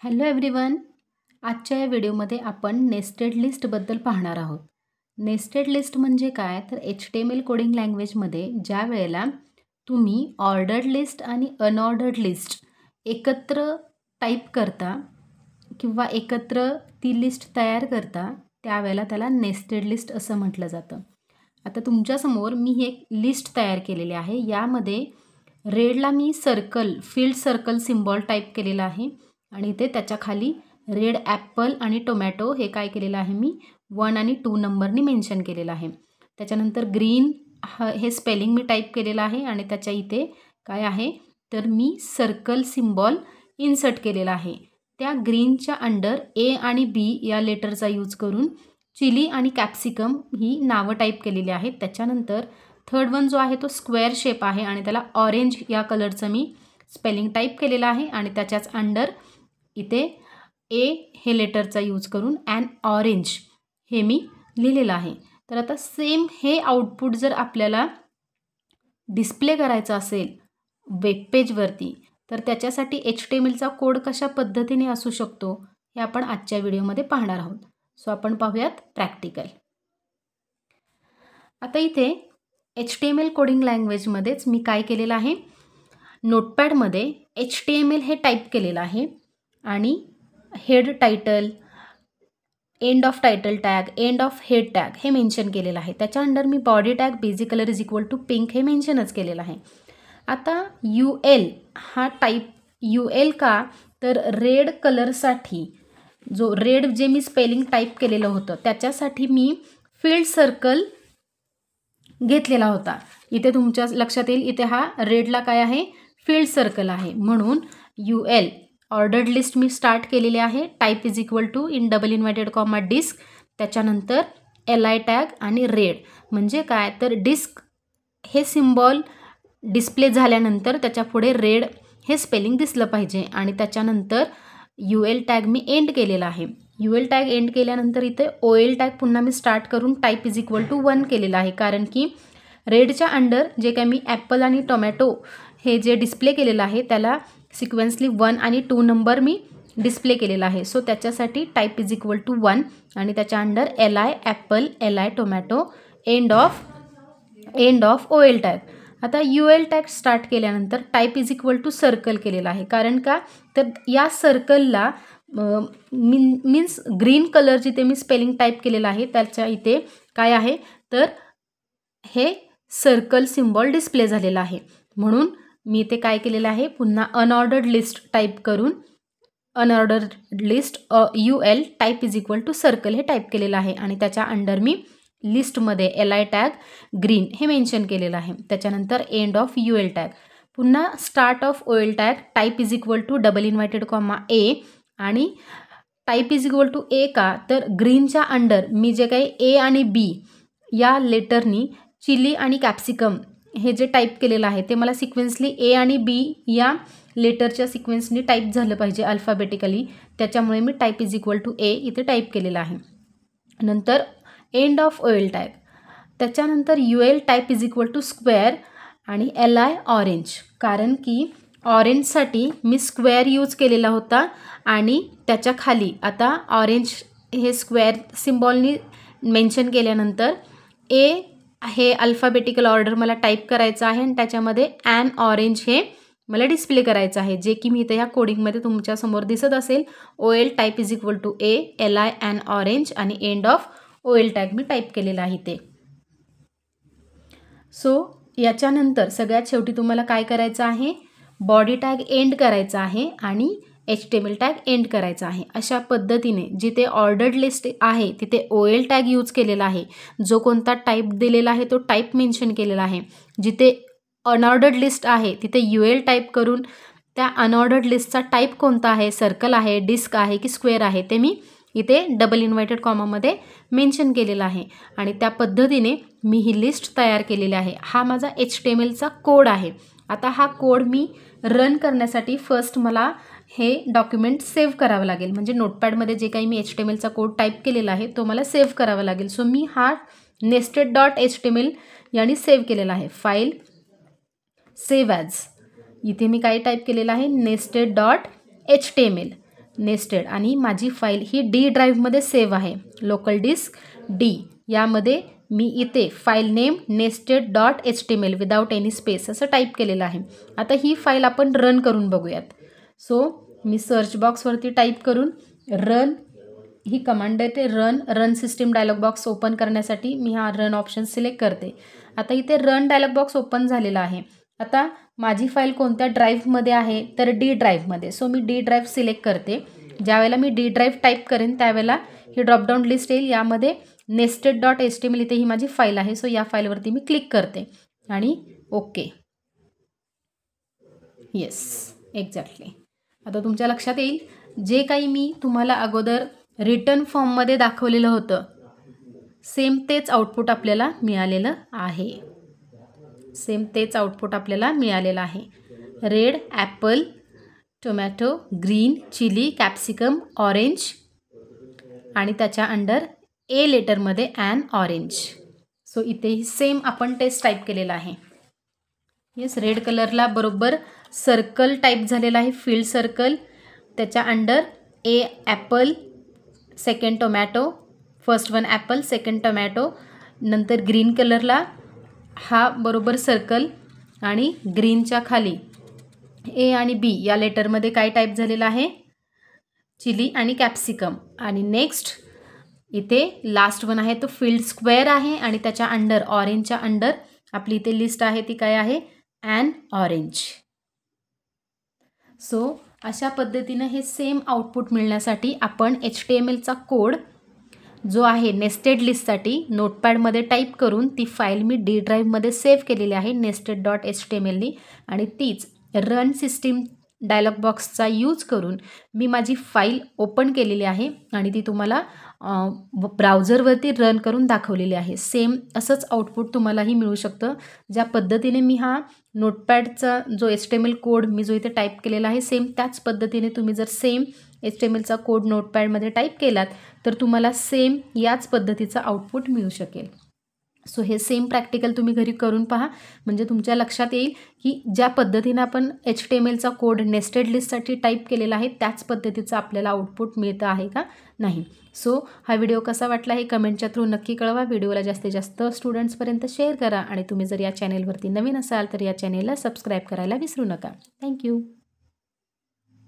Hello everyone. आजच्या या व्हिडिओमध्ये आपण नेस्टेड लिस्टबद्दल पाहणार आहोत. नेस्टेड लिस्ट म्हणजे काय, तर HTML कोडिंग लँग्वेजमध्ये ज्या वेळेला तुम्ही ऑर्डर्ड लिस्ट आणि अनऑर्डर्ड लिस्ट एकत्र टाईप करता किंवा एकत्र ती लिस्ट तयार करता, त्यावेळेला त्याला नेस्टेड लिस्ट असं म्हटलं जातं. आता तुमच्यासमोर मी ही एक लिस्ट तयार केलेली आहे. यामध्ये रेडला मी फील्ड सर्कल सिम्बॉल टाईप केलेला आहे आणि इथे त्याच्या खाली रेड ॲपल आणि टोमॅटो हे काय केलेलं आहे, मी 1 आणि 2 नंबरनी मेन्शन केलेलं आहे. त्याच्यानंतर ग्रीन हे स्पेलिंग मी टाईप केलेलं आहे आणि त्याच्या इथे काय आहे, तर मी सर्कल सिम्बॉल इन्सर्ट केलेला आहे. त्या ग्रीनच्या अंडर A आणि B या लेटरचा यूज करून चिली आणि कॅप्सिकम ही नावं टाईप केलेली आहेत. त्याच्यानंतर थर्ड वन जो आहे तो स्क्वेअर शेप आहे आणि त्याला ऑरेंज या कलरचं मी स्पेलिंग टाईप केलेलं आहे आणि त्याच्याच अंडर इथे A हे लेटरचा यूज करून अँड ऑरेंज हे मी लिहिलेलं आहे. तर आता सेम हे आउटपुट जर आपल्याला डिस्प्ले करायचं असेल वेबपेजवरती, तर त्याच्यासाठी HTMLचा कोड कशा पद्धतीने असू शकतो हे आपण आजच्या व्हिडिओमध्ये पाहणार आहोत. सो आपण पाहूयात प्रॅक्टिकल. आता इथे HTML कोडिंग लँग्वेजमध्येच मी काय केलेलं आहे, नोटपॅडमध्ये HTML हे टाईप केलेलं आहे आणि head title, end of title tag, end of head tag हे मेन्शन केलेलं आहे. त्याच्या अंडर मी body tag basic colour is equal to pink हे मेन्शनच केलेलं आहे. आता UL हा टाईप UL का, तर रेड कलरसाठी जो रेड जे मी स्पेलिंग टाईप केलेलं होतं त्याच्यासाठी मी फील्ड सर्कल घेतलेला होता. इथे तुमच्या लक्षात येईल, इथे हा रेडला काय आहे, फील्ड सर्कल आहे. म्हणून UL ऑर्डर्ड लिस्ट मी स्टार्ट केलेली आहे. Type is equal to in double inverted comma disc, त्याच्यानंतर LI टॅग आणि रेड म्हणजे काय, तर डिस्क हे सिम्बॉल डिस्प्ले झाल्यानंतर त्याच्या पुढे रेड हे स्पेलिंग दिसलं पाहिजे आणि त्याच्यानंतर UL टॅग मी एंड केलेला आहे. UL टॅग एंड केल्यानंतर इथे OL टॅग पुन्हा मी स्टार्ट करून टाईप इज इक्वल टू 1 केलेला आहे, कारण की रेडच्या अंडर जे काय मी ॲपल आणि टोमॅटो हे जे डिस्प्ले केलेलं आहे त्याला सिक्वेन्सली 1 आणि 2 नंबर मी डिस्प्ले केलेला आहे. सो त्याच्यासाठी टाईप इज इक्वल टू 1 आणि त्याच्या under LI apple, LI tomato, end of OL tag. आता UL टॅग स्टार्ट केल्यानंतर type is equal to circle केलेला आहे, कारण का, तर या सर्कलला मीन्स ग्रीन कलर जिथे मी स्पेलिंग टाईप केलेलं आहे त्याच्या इथे काय आहे, तर हे सर्कल सिम्बॉल डिस्प्ले झालेला आहे. म्हणून मी इथे काय केलेलं आहे, पुन्हा अनऑर्डर्ड लिस्ट टाईप करून unordered list UL type is equal to circle हे टाईप केलेलं आहे आणि त्याच्या अंडर मी लिस्टमध्ये LI टॅग ग्रीन हे मेन्शन केलेलं आहे. त्याच्यानंतर एंड ऑफ UL टॅग, पुन्हा start of OL tag, type is equal to double inverted comma A आणि type is equal to A का, तर ग्रीनच्या अंडर मी जे काही A आणि B या लेटरनी चिली आणि कॅप्सिकम हे जे टाईप केलेलं आहे ते मला सिक्वेन्सली A आणि B या लेटरच्या सिक्वेन्सनी टाईप झालं पाहिजे अल्फाबेटिकली, त्याच्यामुळे मी type is equal to A इथे टाईप केलेलं आहे. नंतर एंड ऑफ OL टॅग, त्याच्यानंतर UL type is equal to square आणि LI ऑरेंज, कारण की ऑरेंजसाठी मी स्क्वेअर यूज केलेला होता आणि त्याच्या खाली आता ऑरेंज हे स्क्वेअर सिम्बॉलनी मेन्शन केल्यानंतर A हे अल्फाबेटिकल ऑर्डर मला टाईप करायचं आहे आणि त्याच्यामध्ये ॲन ऑरेंज हे मला डिस्प्ले करायचं आहे, जे की मी इथे ह्या कोडिंगमध्ये तुमच्यासमोर दिसत असेल. OL type is equal to A, LI an orange आणि एंड ऑफ OL टॅग मी टाईप केलेला आहे ते. सो याच्यानंतर सगळ्यात शेवटी तुम्हाला काय करायचं आहे, बॉडी टॅग एंड करायचा आहे आणि HTML टॅग एंड करायचा आहे. अशा पद्धतीने जिथे ऑर्डर्ड लिस्ट आहे तिथे OL टॅग यूज केलेला आहे, जो कोणता टाईप दिलेला आहे तो टाईप मेन्शन केलेला आहे. जिथे अनऑर्डर्ड लिस्ट आहे तिथे UL टाईप करून त्या अनऑर्डर्ड लिस्टचा टाईप कोणता आहे, सर्कल आहे, डिस्क आहे की स्क्वेअर आहे, ते मी इथे डबल इन्व्हर्टेड कॉमामध्ये मेन्शन केलेलं आहे आणि त्या पद्धतीने मी ही लिस्ट तयार केलेली आहे. हा माझा HTMLचा कोड आहे. आता हा कोड मी रन करण्यासाठी फर्स्ट मला हे डॉक्युमेंट सेव्ह करावं लागेल, म्हणजे नोटपॅडमध्ये जे काही मी HTMLचा कोड टाईप केलेला आहे तो मला सेव्ह करावा लागेल. सो मी हा nested.html याने सेव्ह केलेला आहे. फाईल सेव्ह ॲज, इथे मी काय टाईप केलेलं आहे, nested.html. नेस्टेड आणि माझी फाईल ही डी ड्राईव्हमध्ये सेव्ह आहे, लोकल डिस्क डी. यामध्ये मी इथे file name nested.html without any space असं टाईप केलेलं आहे. आता ही फाईल आपण रन करून बघूयात. सो मी सर्च बॉक्सवरती टाईप करून रन ही कमांड येते, run system dialog box open करण्यासाठी मी हा रन ऑप्शन सिलेक्ट करते. आता इथे रन डायलॉग बॉक्स ओपन झालेला आहे. आता माझी फाईल कोणत्या ड्राईव्हमध्ये आहे तर डी ड्राईव्हमध्ये. सो मी डी ड्राईव्ह सिलेक्ट करते. ज्यावेळेला मी डी ड्राईव्ह टाईप करेन त्यावेळेला ही ड्रॉपडाऊन लिस्ट येईल. यामध्ये nested.html इथे ही माझी फाईल आहे. सो या फाईलवरती मी क्लिक करते आणि ओके. Yes, exactly. आता तुमच्या लक्षात येईल जे काही मी तुम्हाला अगोदर रिटर्न फॉर्ममध्ये दाखवलेलं होतं सेम तेच आउटपुट आपल्याला मिळालेलं आहे. Red apple, tomato, green chilli, capsicum, orange आणि त्याच्या अंडर ए लेटरमध्ये ॲन ऑरेंज. सो इथेही सेम आपण टेस्ट टाईप केलेला आहे. येस, रेड कलरला बरोबर सर्कल टाईप झालेला आहे, फील्ड सर्कल. त्याच्या under a apple, second tomato, first one apple, second tomato. नंतर ग्रीन कलरला हा बरोबर सर्कल आणि ग्रीनच्या खाली ए आणि बी या लेटरमध्ये काय टाईप झालेलं आहे, चिली आणि कॅप्सिकम. आणि नेक्स्ट इथे लास्ट वन आहे तो फील्ड स्क्वेअर आहे आणि त्याच्या अंडर ऑरेंजच्या अंडर आपली इथे लिस्ट आहे ती काय आहे, ॲन ऑरेंज. सो अशा पद्धतीनं हे सेम आउटपुट मिळण्यासाठी आपण HTMLचा कोड जो आहे नेस्टेड लिस्टसाठी नोटपॅडमध्ये टाईप करून ती फाईल मी डी ड्राईव्हमध्ये सेव्ह केलेली आहे nested.html आणि तीच रन सिस्टीम डायलॉग बॉक्सचा यूज करून मी माझी फाईल ओपन केलेली आहे आणि ती तुम्हाला ब्राउझरवरती रन करून दाखवलेली आहे. सेम असंच आउटपुट तुम्हालाही मिळू शकतं. ज्या पद्धतीने मी हा नोटपॅडचा जो HTML कोड मी जो इथे टाईप केलेला आहे सेम त्याच पद्धतीने तुम्ही जर सेम HTMLचा कोड नोटपॅडमध्ये टाईप केलात तर तुम्हाला सेम याच पद्धतीचा आउटपुट मिळू शकेल. सो हे सेम प्रॅक्टिकल तुम्ही घरी करून पहा म्हणजे तुमच्या लक्षात येईल की ज्या पद्धतीनं आपण HTMLचा कोड नेस्टेड लिस्टसाठी टाईप केलेला आहे त्याच पद्धतीचं आपल्याला आउटपुट मिळतं आहे का नाही. सो हा व्हिडिओ कसा वाटला हे कमेंटच्या थ्रू नक्की कळवा. व्हिडिओला जास्तीत जास्त स्टुडंट्सपर्यंत शेअर करा आणि तुम्ही जर या चॅनेलवरती नवीन असाल तर या चॅनेलला सबस्क्राईब करायला विसरू नका. थँक्यू.